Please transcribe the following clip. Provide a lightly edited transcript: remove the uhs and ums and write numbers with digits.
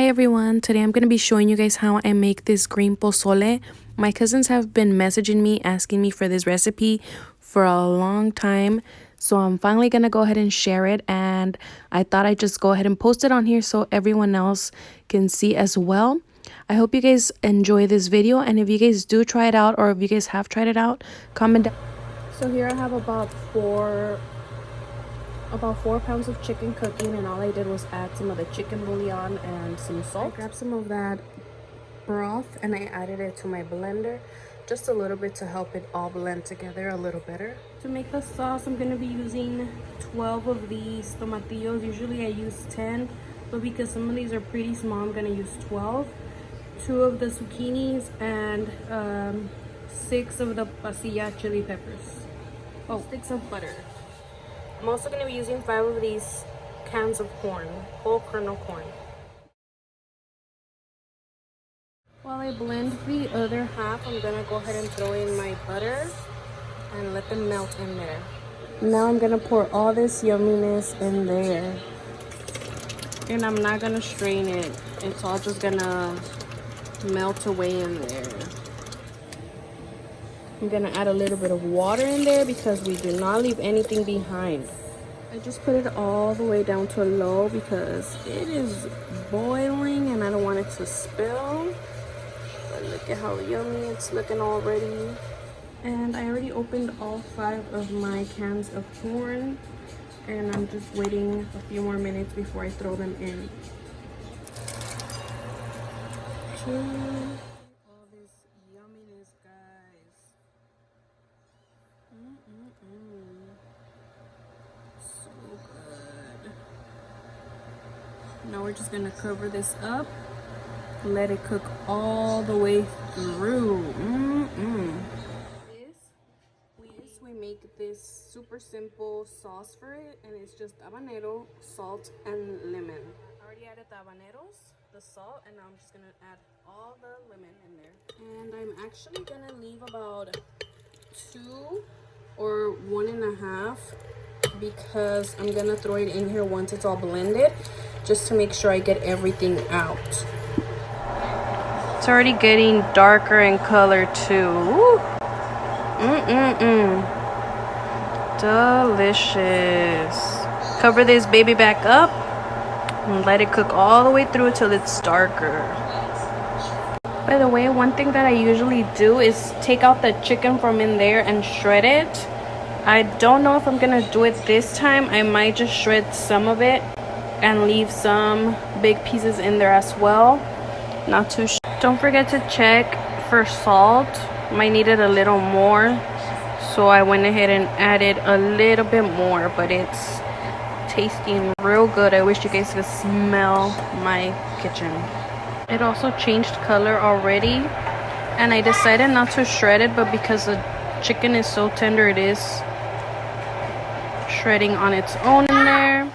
Hi everyone, today I'm going to be showing you guys how I make this green pozole. My cousins have been messaging me asking me for this recipe for a long time, so I'm finally going to go ahead and share it, and I thought I'd just go ahead and post it on here so everyone else can see as well. I hope you guys enjoy this video, and if you guys do try it out or if you guys have tried it out, comment down. So here I have about 4 pounds of chicken cooking, and all I did was add some of the chicken bouillon and some salt. I grabbed some of that broth and I added it to my blender, just a little bit to help it all blend together a little better. To make the sauce, I'm going to be using 12 of these tomatillos. Usually I use 10, but because some of these are pretty small, I'm going to use 12. 2 of the zucchinis and 6 of the pasilla chili peppers. Oh, sticks of butter. I'm also going to be using 5 of these cans of corn, whole kernel corn. While I blend the other half, I'm going to go ahead and throw in my butter and let them melt in there. Now I'm going to pour all this yumminess in there. And I'm not going to strain it. It's all just going to melt away in there. I'm going to add a little bit of water in there because we do not leave anything behind. I just put it all the way down to low because it is boiling and I don't want it to spill. But look at how yummy it's looking already. And I already opened all 5 of my cans of corn, and I'm just waiting a few more minutes before I throw them in. All this yumminess, guys. So good. Now we're just gonna cover this up, let it cook all the way through. We make this super simple sauce for it, and it's just habanero, salt, and lemon. I already added the habaneros, the salt, and now I'm just gonna add all the lemon in there. And I'm actually gonna leave about 2 or 1.5 because I'm gonna throw it in here once it's all blended, just to make sure I get everything out. It's already getting darker in color too. Woo. Delicious. Cover this baby back up and let it cook all the way through till it's darker. By the way, one thing that I usually do is take out the chicken from in there and shred it. I don't know if I'm gonna do it this time. I might just shred some of it and leave some big pieces in there as well. Not too sure. Don't forget to check for salt. Might need it a little more, so I went ahead and added a little bit more, but it's tasting real good. I wish you guys could smell my kitchen. It also changed color already, and I decided not to shred it, but because the chicken is so tender, it is shredding on its own in there.